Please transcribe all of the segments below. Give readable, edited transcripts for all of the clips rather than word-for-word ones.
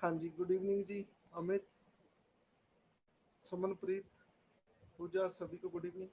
हाँ जी, good evening जी। अमित, सुमनप्रीत, पूजा, सभी को गुड इवनिंग।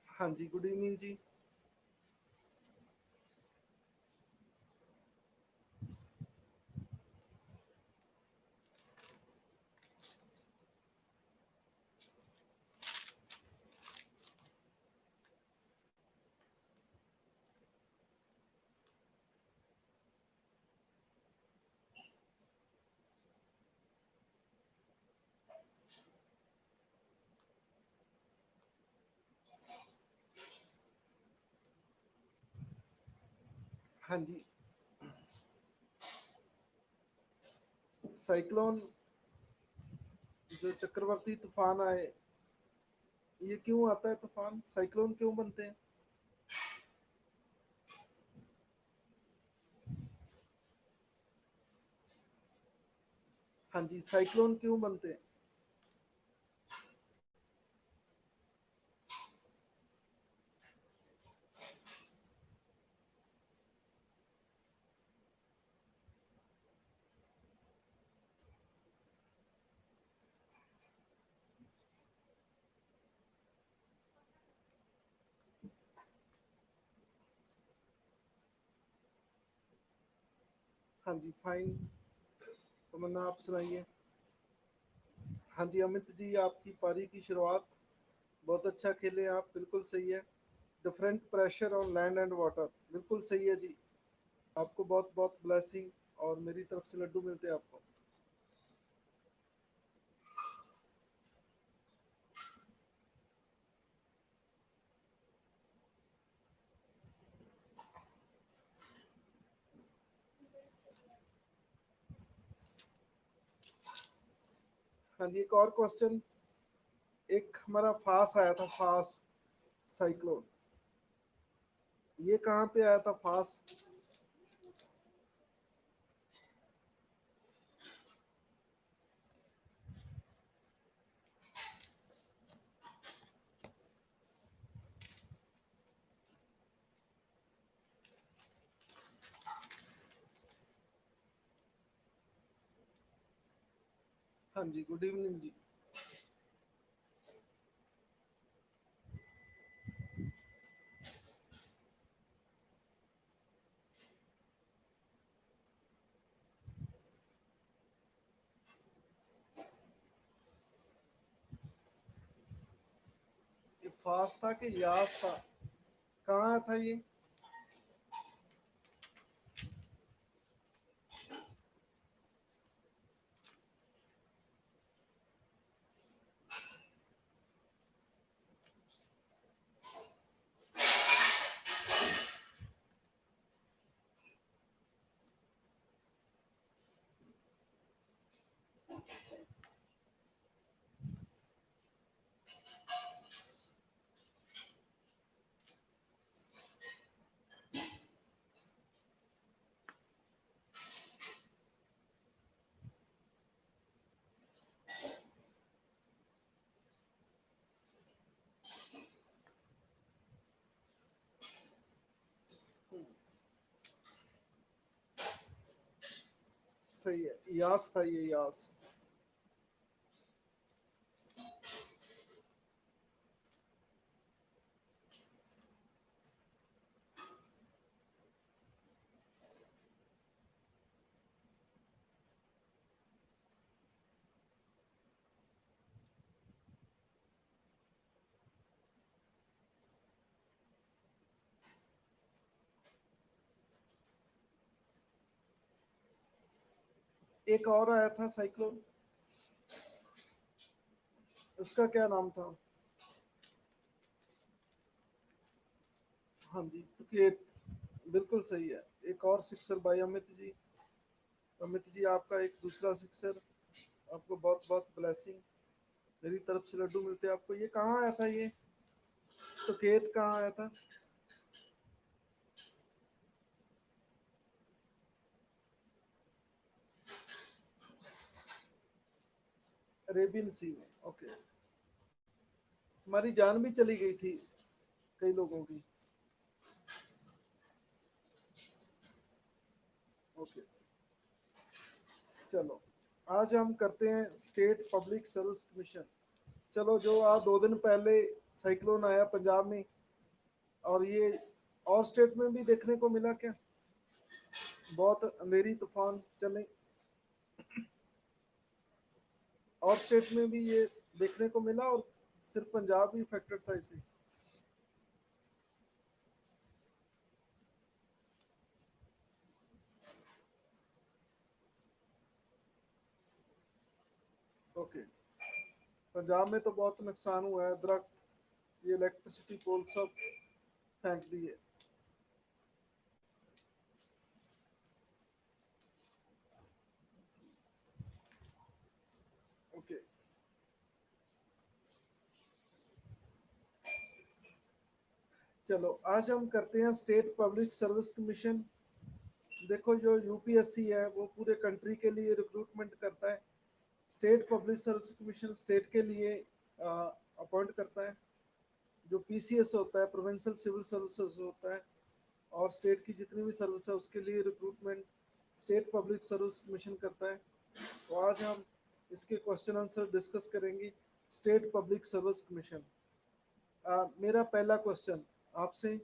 हाँ जी, गुड इवनिंग जी। हाँ जी, साइक्लोन जो चक्रवर्ती तूफान आए, ये क्यों आता है? तूफान, साइक्लोन क्यों बनते हैं? हाँ जी, साइक्लोन क्यों बनते हैं? हाँ जी, फाइन। तमन्ना, आप सुनाइए। हाँ जी, अमित जी, आपकी पारी की शुरुआत बहुत अच्छा खेले आप, बिल्कुल सही है। Different pressure on land and water, बिल्कुल सही है जी। आपको बहुत बहुत ब्लेसिंग, और मेरी तरफ से लड्डू मिलते हैं आपको। हाँ जी, एक और क्वेश्चन। एक हमारा फास आया था, फास साइक्लोन, ये कहाँ पे आया था फास? हाँ जी, गुड इवनिंग जी। ये फास था कि यास था? कहाँ था ये? सही है, यास था ये, यास। एक और आया था साइक्लोन, उसका क्या नाम था? हाँ जी, तुकेत, बिल्कुल सही है। एक और सिक्सर भाई अमित जी। अमित जी आपका एक दूसरा सिक्सर, आपको बहुत बहुत ब्लेसिंग, मेरी तरफ से लड्डू मिलते हैं आपको। ये कहाँ आया था ये? तुकेत कहाँ आया था? अरेबियन सी में, ओके। हमारी जान भी चली गई थी कई लोगों की। ओके, चलो आज हम करते हैं स्टेट पब्लिक सर्विस कमीशन। चलो, जो आज 2 दिन पहले साइक्लोन आया पंजाब में, और ये और स्टेट में भी देखने को मिला क्या? बहुत अंधेरी तूफान चले, और स्टेट में भी ये देखने को मिला, और सिर्फ पंजाब ही इफेक्टेड था इसे? ओके, पंजाब में तो बहुत नुकसान हुआ है, दरख्त, ये इलेक्ट्रिसिटी पोल सब फेंक दिए। ओके, चलो आज हम करते हैं स्टेट पब्लिक सर्विस कमीशन। देखो, जो यूपीएससी है वो पूरे कंट्री के लिए रिक्रूटमेंट करता है। State public service commission state के लिए अपॉइंट करता है। जो पीसीएस होता है, प्रोविंशियल सिविल सर्विसेज होता है, और स्टेट की जितनी भी सर्विस है उसके लिए recruitment state public service commission करता है। तो आज हम इसके क्वेश्चन आंसर डिस्कस करेंगे। स्टेट पब्लिक सर्विस कमीशन, मेरा पहला क्वेश्चन आपसे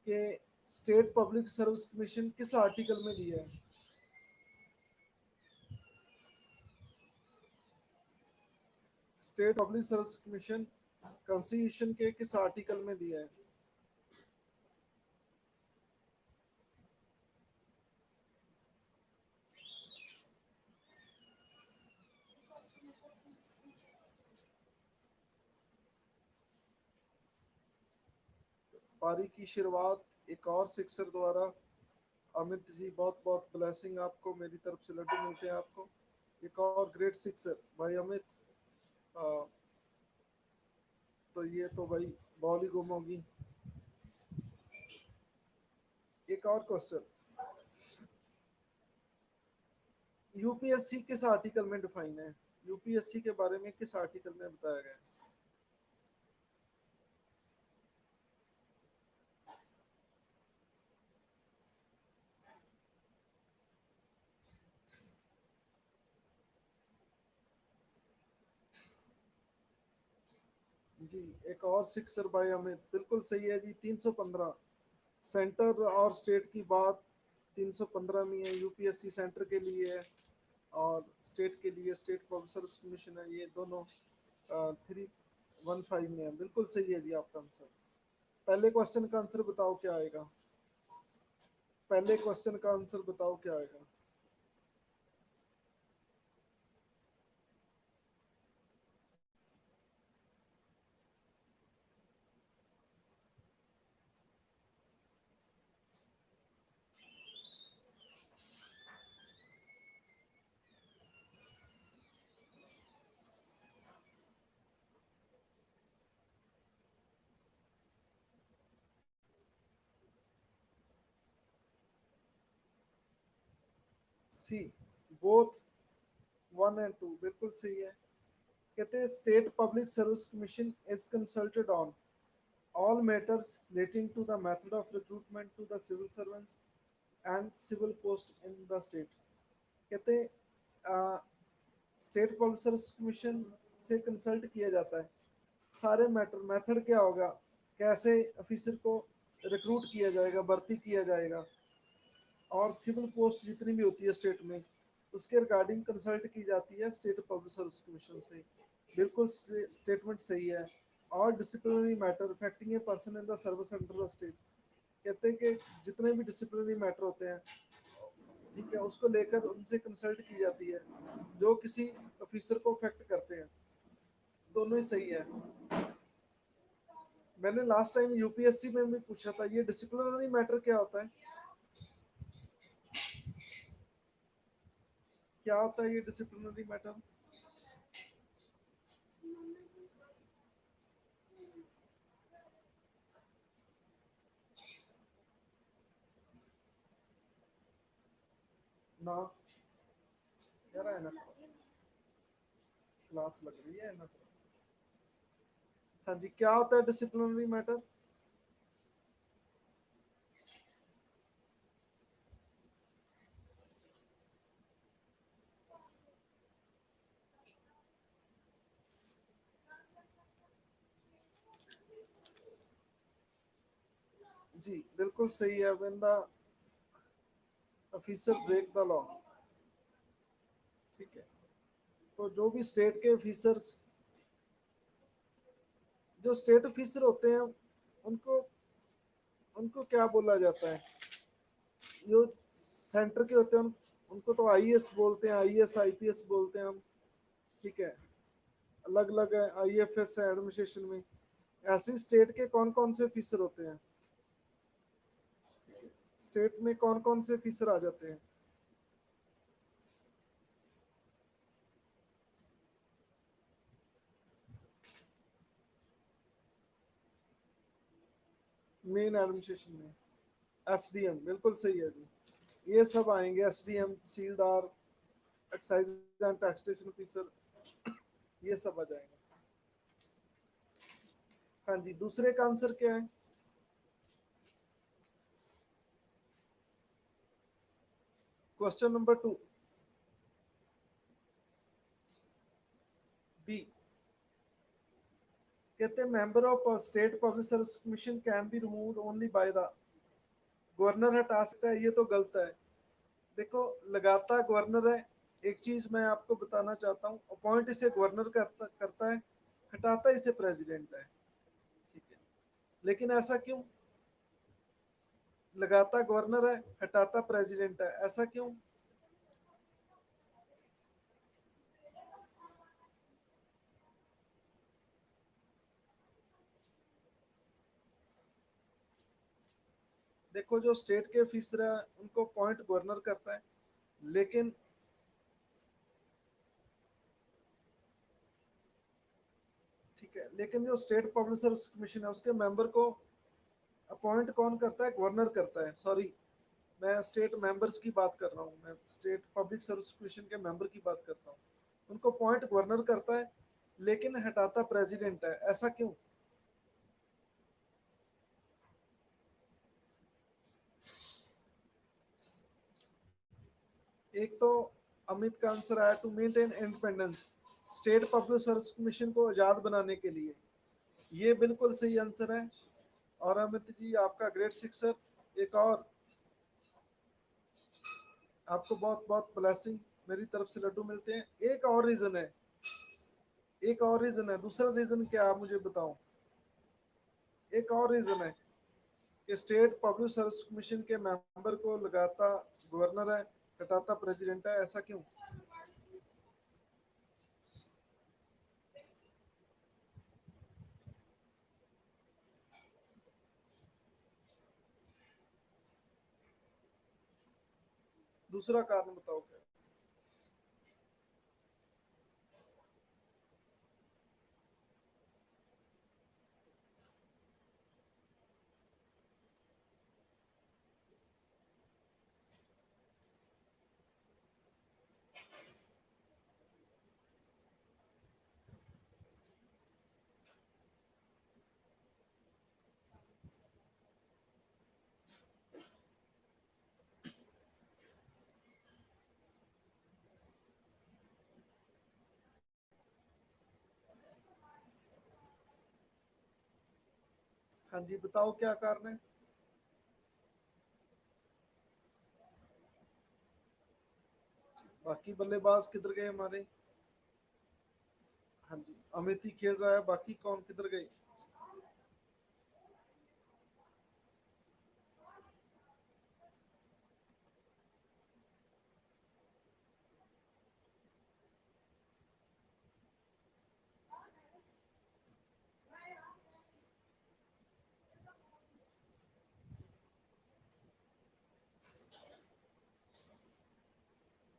कि स्टेट पब्लिक सर्विस कमीशन किस आर्टिकल में दिया है? State public service commission constitution के किस आर्टिकल में दिया है? पारी की शुरुआत एक और सिक्सर द्वारा। अमित जी बहुत बहुत ब्लेसिंग आपको, मेरी तरफ से लड्डू मिलते हैं आपको। एक और ग्रेट सिक्सर भाई अमित। आ, तो ये तो भाई बॉल ही गुम होगी। एक और क्वेश्चन, यूपीएससी किस आर्टिकल में डिफाइन है? यूपीएससी के बारे में किस आर्टिकल में बताया गया है? जी, एक और सिक्सर बाय अमित, बिल्कुल सही है जी, 315। सेंटर और स्टेट की बात 315 में है। यूपीएससी सेंटर के लिए है, और स्टेट के लिए स्टेट पब्लिक सर्विस कमीशन है, ये दोनों 315 में है। बिल्कुल सही है जी आपका आंसर। पहले क्वेश्चन का आंसर बताओ क्या आएगा? पहले क्वेश्चन का आंसर बताओ क्या आएगा? सी, बोथ 1 and 2, बिल्कुल सही है। कहते हैं state public service commission is consulted on all matters relating to the method of recruitment to the civil servants and civil post in the state. कहते हैं स्टेट पब्लिक सर्विस कमीशन से consult किया जाता है। सारे मैटर मेथड क्या होगा, कैसे ऑफिसर को रिक्रूट किया जाएगा, भर्ती किया जाएगा, और सिविल पोस्ट जितनी भी होती है स्टेट में, उसके रिगार्डिंग कंसल्ट की जाती है स्टेट पब्लिक सर्विस कमीशन से। बिल्कुल स्टेटमेंट सही है। और disciplinary matter affecting a person in the service under the state, कहते हैं कि जितने भी डिसिप्लिनरी मैटर होते हैं, ठीक है, उसको लेकर उनसे कंसल्ट की जाती है जो किसी ऑफिसर को अफेक्ट करते हैं। दोनों ही सही है। मैंने लास्ट टाइम यूपीएससी में भी पूछा था, ये डिसिप्लिनरी मैटर क्या होता है, क्या होता है ये डिसिप्लिनरी मैटर? ना, कह रहा है ना, क्लास लग रही है ना। हाँ जी, क्या होता है डिसिप्लिनरी मैटर? जी बिल्कुल सही है। When the officer break the law, ठीक है। तो जो भी स्टेट के ऑफिसर्स, जो स्टेट ऑफिसर होते हैं, उनको उनको क्या बोला जाता है? जो सेंटर के होते हैं उनको तो आईएएस बोलते हैं, आईएएस आईपीएस बोलते हैं हम, ठीक है। अलग अलग है, आईएफएस है एडमिनिस्ट्रेशन में। ऐसे स्टेट के कौन कौन से ऑफिसर होते हैं, स्टेट में कौन कौन से ऑफिसर आ जाते हैं? मेन एडमिनिस्ट्रेशन में एसडीएम, बिल्कुल सही है जी। ये सब आएंगे, SDM, tehsildar, excise and taxation officer, ये सब आ जाएंगे। हाँ जी, दूसरे का आंसर क्या है? Question number 2, B. कहते हैं member of state public service commission can be removed only by the, governor हटा सकता है, ये तो गलत है। देखो, लगाता गवर्नर है। एक चीज मैं आपको बताना चाहता हूँ, अपॉइंट इसे गवर्नर करता करता है, हटाता इसे प्रेसिडेंट है, ठीक है। लेकिन ऐसा क्यों? लगाता गवर्नर है, हटाता प्रेसिडेंट है, ऐसा क्यों? देखो, जो स्टेट के ऑफिसर है उनको अपॉइंट गवर्नर करता है, लेकिन ठीक है, लेकिन जो स्टेट पब्लिक सर्विस कमीशन है उसके मेंबर को अपॉइंट कौन करता है? गवर्नर करता है। सॉरी, मैं स्टेट मेंबर्स की बात कर रहा हूँ, मैं स्टेट पब्लिक सर्विस कमीशन के मेंबर की बात करता हूँ। उनको अपॉइंट गवर्नर करता है, लेकिन हटाता प्रेसिडेंट है, ऐसा क्यों? एक तो अमित का आंसर आया to maintain independence, state public service commission को आजाद बनाने के लिए, ये बिल्कुल सही आंसर है। और अमित जी, आपका ग्रेट सिक्सर। एक और, आपको बहुत बहुत ब्लेसिंग मेरी तरफ से लड्डू मिलते हैं। एक और रीजन है, एक और रीजन है। दूसरा रीजन क्या, आप मुझे बताओ। एक और रीजन है कि स्टेट पब्लिक सर्विस कमीशन के मेंबर को लगाता गवर्नर है, हटाता प्रेसिडेंट है, ऐसा क्यों? दूसरा कारण बताओ क्या? हाँ जी, बताओ क्या कारण है। बाकी बल्लेबाज किधर गए हमारे। हाँ जी, अमित ही खेल रहा है, बाकी कौन किधर गए।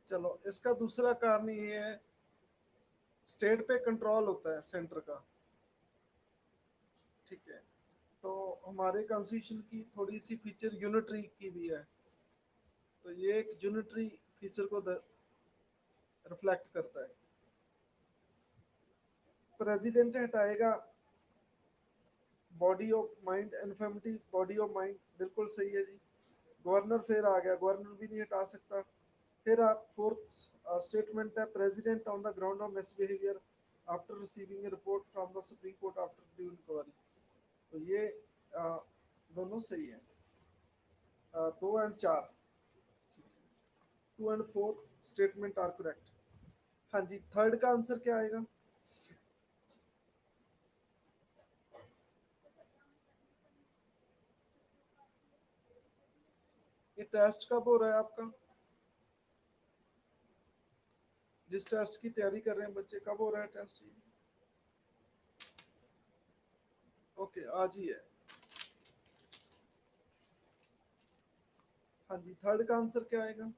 चलो, इसका दूसरा कारण ये है, स्टेट पे कंट्रोल होता है सेंटर का। ठीक है, तो हमारे कॉन्स्टिट्यूशन की थोड़ी सी फीचर यूनिटरी की भी है, तो ये एक यूनिटरी फीचर को रिफ्लेक्ट करता है। प्रेसिडेंट हटाएगा body of mind, infirmity body of mind, बिल्कुल सही है जी। गवर्नर फिर आ गया, गवर्नर भी नहीं हटा सकता। फिर आप फोर्थ स्टेटमेंट है, president on the ground of misbehaviour after receiving a report from the supreme court after due enquiry. तो ये दोनों सही है। 2 और 4, 2 और 4 स्टेटमेंट आर करेक्ट। हाँ जी, थर्ड का आंसर क्या आएगा। ये टेस्ट कब हो रहा है आपका, जिस टेस्ट की तैयारी कर रहे हैं बच्चे, कब हो रहा है टेस्ट। ओके, आज ही है। हाँ जी, थर्ड का आंसर क्या आएगा।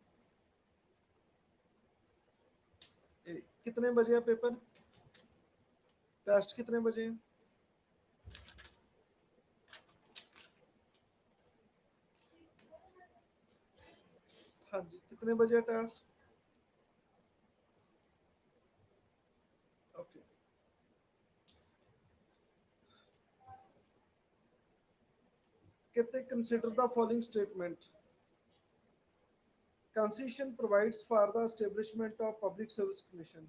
कितने बजे है पेपर, टेस्ट कितने बजे है। हाँ जी, कितने बजे है टेस्ट। ओके, कहते consider the following statement. Constitution provides for the establishment of public service commission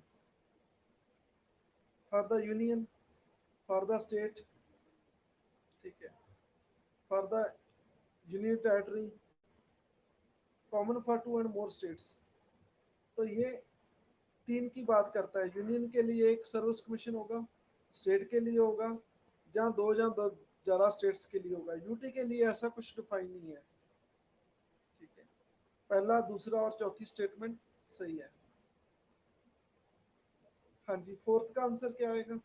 for the union, for the state, ठीक है, for the union territory, common for 2 and more states। तो ये तीन की बात करता है। यूनियन के लिए एक सर्विस कमीशन होगा, स्टेट के लिए होगा, जहाँ दो ज़्यादा स्टेट्स के लिए होगा। यूटी के लिए ऐसा कुछ डिफाइन नहीं है। ठीक है, पहला, दूसरा और चौथी स्टेटमेंट सही है। हाँ जी, फोर्थ का आंसर क्या आएगा।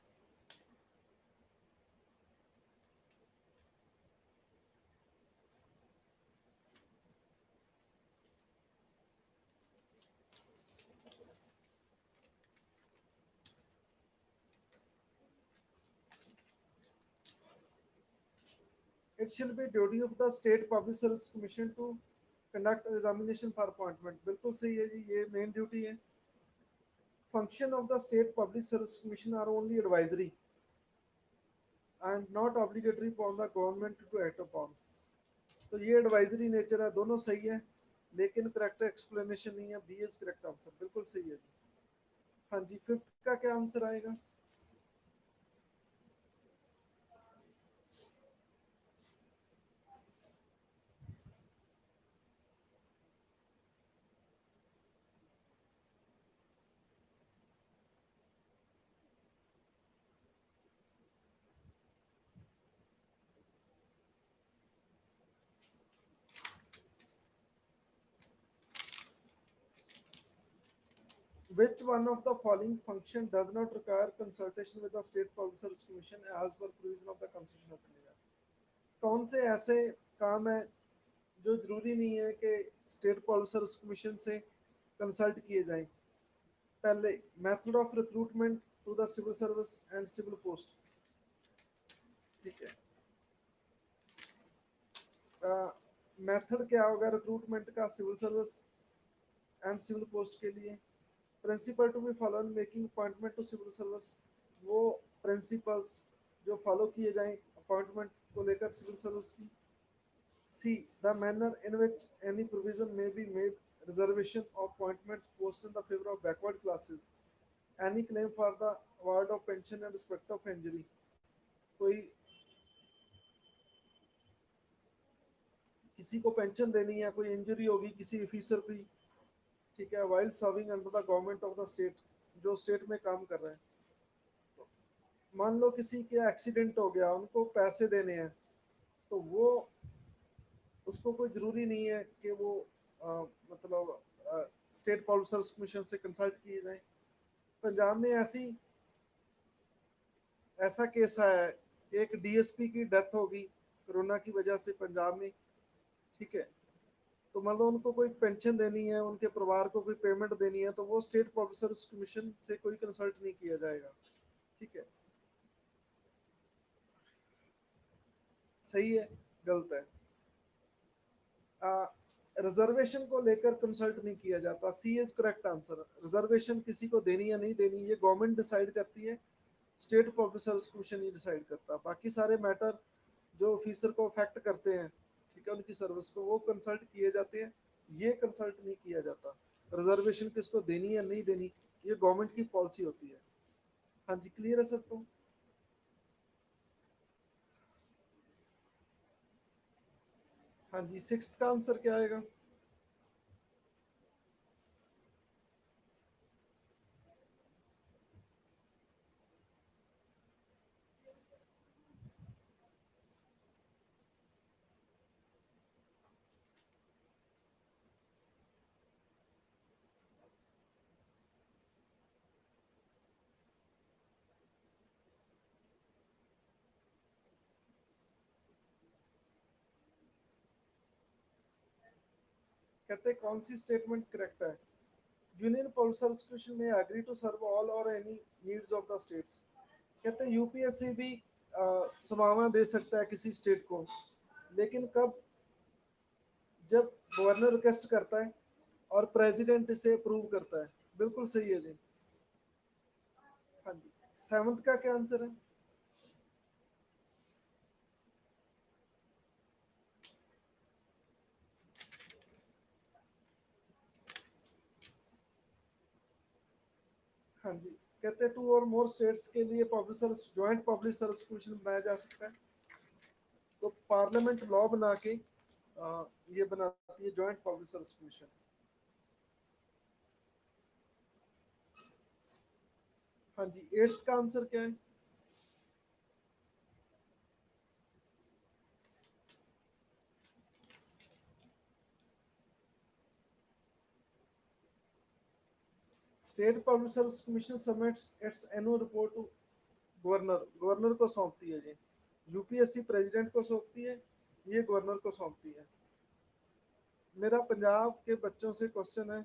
It shall be duty of the state public service commission to conduct examination for appointment। बिल्कुल सही है जी, ये मेन ड्यूटी है। Function of the state public service commission are only advisory and not obligatory upon the government to act upon। तो ये advisory nature है, दोनों सही है, लेकिन करेक्ट एक्सप्लेनेशन नहीं है। बी इज करेक्ट आंसर, बिल्कुल सही है जी। हाँ जी, फिफ्थ का क्या आंसर आएगा। Which one of the following function does not require consultation with the state public service commission as per provision of the constitution of India। कौन से ऐसे काम है जो जरूरी नहीं है कि स्टेट पब्लिक सर्विस कमीशन से कंसल्ट किए जाएं। पहले, method of recruitment to the civil service and civil post. ठीक है, मेथड क्या होगा रिक्रूटमेंट का civil service and civil post के लिए। Principle to be follow in making appointment to civil service, वो प्रिंसिपल्स जो फॉलो किए जाएं अपॉइंटमेंट को लेकर सिविल सर्विस की। C. The manner in which any provision may be made reservation of appointments post in the favor of backward classes, any claim for the award of pension in respect of injury। कोई किसी को pension देनी है, कोई injury होगी किसी officer की, ठीक है, while serving under the government of the state, जो स्टेट में काम कर रहे हैं, तो मान लो किसी के एक्सीडेंट हो गया, उनको पैसे देने हैं, तो वो उसको कोई ज़रूरी नहीं है कि वो मतलब स्टेट पब्लिक सर्विस कमीशन से कंसल्ट किए जाए। पंजाब में ऐसा केस है, एक डीएसपी की डेथ होगी कोरोना की वजह से पंजाब में, ठीक है, तो मतलब उनको कोई पेंशन देनी है, उनके परिवार को कोई पेमेंट देनी है, तो वो स्टेट पब्लिक सर्विस कमीशन से कोई कंसल्ट नहीं किया जाएगा, ठीक है। सही है, गलत है? रिजर्वेशन को लेकर कंसल्ट नहीं किया जाता, सी इज करेक्ट आंसर। रिजर्वेशन किसी को देनी या नहीं देनी ये गवर्नमेंट डिसाइड करती है, स्टेट पब्लिक सर्विस कमीशन ही डिसाइड करता। बाकी सारे मैटर जो ऑफिसर को अफेक्ट करते हैं, ठीक है, उनकी सर्विस को, वो कंसल्ट किए जाते हैं, ये कंसल्ट नहीं किया जाता। रिजर्वेशन किसको देनी या नहीं देनी ये गवर्नमेंट की पॉलिसी होती है। हाँ जी, क्लियर है सबको? हाँ जी, सिक्स्थ का आंसर क्या आएगा? कहते हैं कौन सी स्टेटमेंट करेक्ट है? यूनियन पब्लिक सर्विस कमीशन में एग्री टू सर्व ऑल और any needs of the states. कहते हैं यूपीएससी भी संभावना दे सकता है किसी स्टेट को, लेकिन कब? जब गवर्नर रिक्वेस्ट करता है और प्रेसिडेंट इसे अप्रूव करता है। बिल्कुल सही है जी। हाँ जी, सेवंथ का क्या आंसर है? हाँ जी, कहते हैं टू और मोर स्टेट्स के लिए public service joint public service commission बनाया जा सकता है। तो पार्लियामेंट लॉ बना के ये बनाती है ज्वाइंट पब्लिक सर्विस कमीशन। हाँ जी, एट्थ का आंसर क्या है? State public service commission submits its annual report to governor, governor को सौंपती है ये। यूपीएससी प्रेसिडेंट को सौंपती है, ये गवर्नर को सौंपती है। मेरा पंजाब के बच्चों से क्वेश्चन है,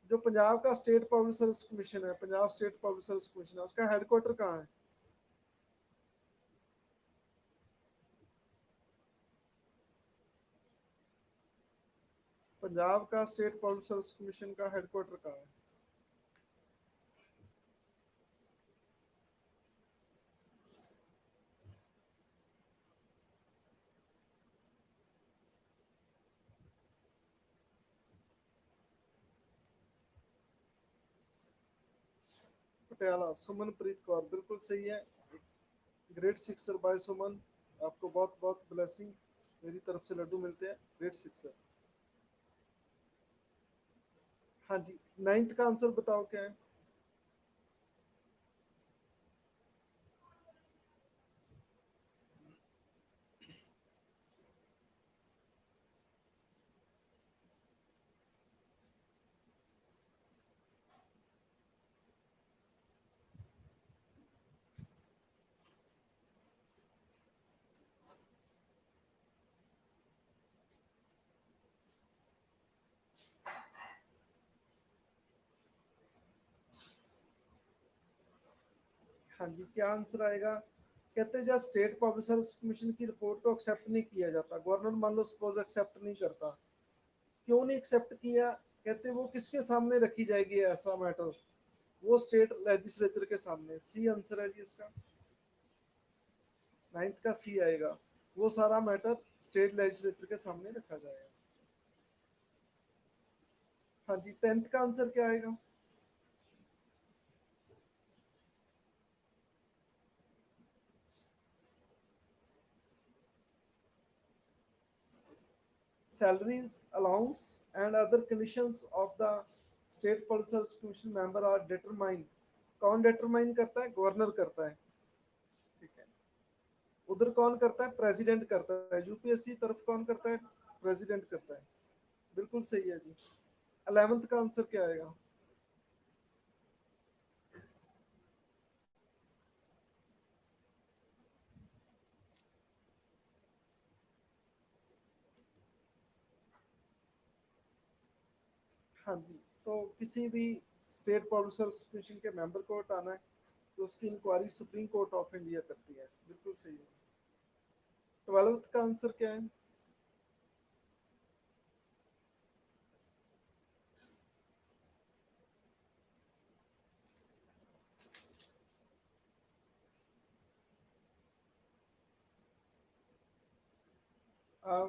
जो पंजाब का स्टेट पब्लिक सर्विस कमीशन है, Punjab state public service commission है, उसका हेडक्वार्टर कहाँ है? पंजाब का स्टेट पब्लिक सर्विस कमीशन का हेडक्वार्टर कहाँ है? पटियाला। सुमनप्रीत कौर, बिल्कुल सही है। ग्रेट सिक्सर बाय सुमन, आपको बहुत बहुत ब्लेसिंग, मेरी तरफ से लड्डू मिलते हैं। Great sixer. हाँ जी, नाइन्थ का आंसर बताओ क्या है? हाँ जी, क्या आंसर आएगा? कहते हैं जब स्टेट पब्लिक सर्विस कमीशन की रिपोर्ट को एक्सेप्ट नहीं किया जाता, गवर्नर मान लो सपोज एक्सेप्ट नहीं करता, क्यों नहीं एक्सेप्ट किया? कहते हैं वो किसके सामने रखी जाएगी ऐसा मैटर? वो स्टेट लेजिस्लेचर के सामने। सी आंसर है जी इसका। नाइन्थ का सी आएगा, वो सारा मैटर स्टेट लेजिस्लेचर के सामने रखा जाएगा। हाँ जी, टेंथ का आंसर क्या आएगा? salaries, allowance and other conditions of the state public service commission member are determined. कौन determine करता है? गवर्नर करता है, ठीक है। उधर कौन करता है? प्रेसिडेंट करता है। यूपीएससी तरफ कौन करता है? प्रेसिडेंट करता है। बिल्कुल सही है जी। 11th का आंसर क्या आएगा? हाँ जी, तो किसी भी स्टेट पब्लिक सर्विस कमीशन के मेंबर को हटाना है तो उसकी enquiry supreme court of India करती है। बिल्कुल सही है। 12th का आंसर क्या है? आ,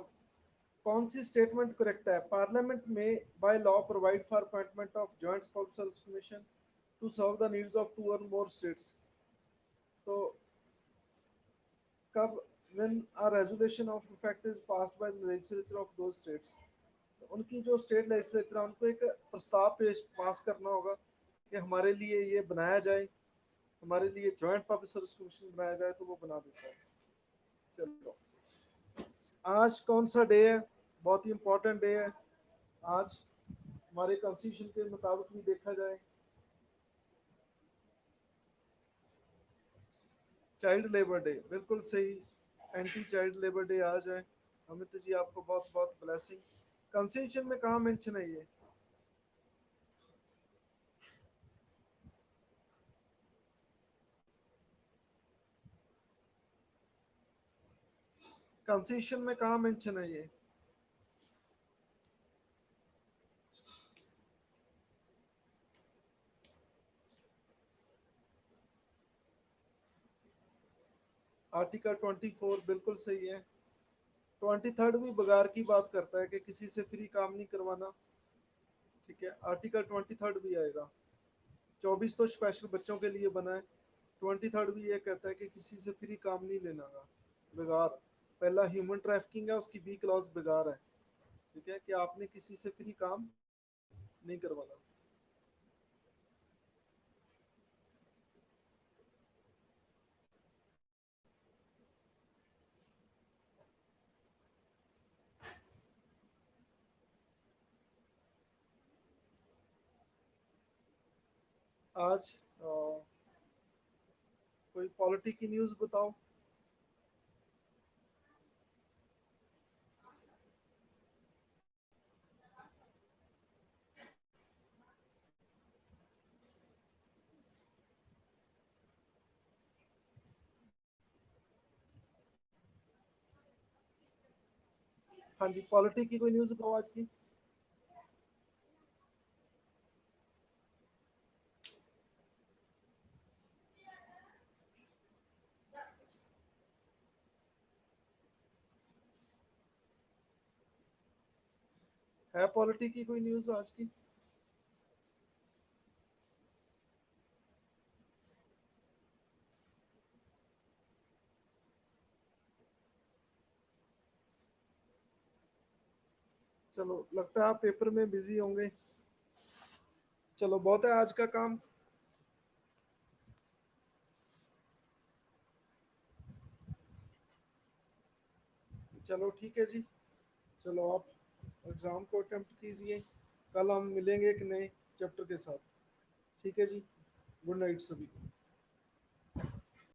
कौन सी स्टेटमेंट करेक्ट है? पार्लियामेंट में by law provide for appointment of joint public service commission to serve the needs of 2 और मोर स्टेट्स। तो कब? when a resolution of effect is passed by the legislature of those states, तो उनकी जो state legislature है उनको एक प्रस्ताव पेश पास करना होगा कि हमारे लिए ये बनाया जाए, हमारे लिए जॉइंट पब्लिक सर्विस कमीशन बनाया जाए, तो वो बना देता है। चलो, आज कौन सा डे है? बहुत ही इंपॉर्टेंट डे है आज, हमारे कॉन्स्टिट्यूशन के मुताबिक भी देखा जाए। चाइल्ड लेबर डे, बिल्कुल सही। एंटी चाइल्ड लेबर डे आज है। अमित जी आपको बहुत बहुत ब्लेसिंग। कॉन्स्टिट्यूशन में कहाँ मेंशन है ये? कॉन्स्टिट्यूशन में कहाँ मेंशन है ये? आर्टिकल 24 बिल्कुल सही है। 23rd भी बगार की बात करता है कि किसी से फ्री काम नहीं करवाना, ठीक है। आर्टिकल 23rd भी आएगा। 24 तो स्पेशल बच्चों के लिए बना है। 23rd भी ये कहता है कि किसी से फ्री काम नहीं लेना का। बेगार, पहला ह्यूमन ट्रैफिकिंग है, उसकी बी क्लॉज बेगार है, ठीक है, कि आपने किसी से फ्री काम नहीं करवाना। आज कोई पॉलिटी की न्यूज़ बताओ। हाँ जी, पॉलिटी की कोई न्यूज़ बताओ आज की। है पॉलिटी की कोई न्यूज़ आज की? चलो, लगता है आप पेपर में बिजी होंगे। चलो, बहुत है आज का काम। चलो ठीक है जी। चलो, आप एग्ज़ाम को अटेम्प्ट कीजिए। कल हम मिलेंगे एक नए चैप्टर के साथ। ठीक है जी। गुड नाइट सभी को।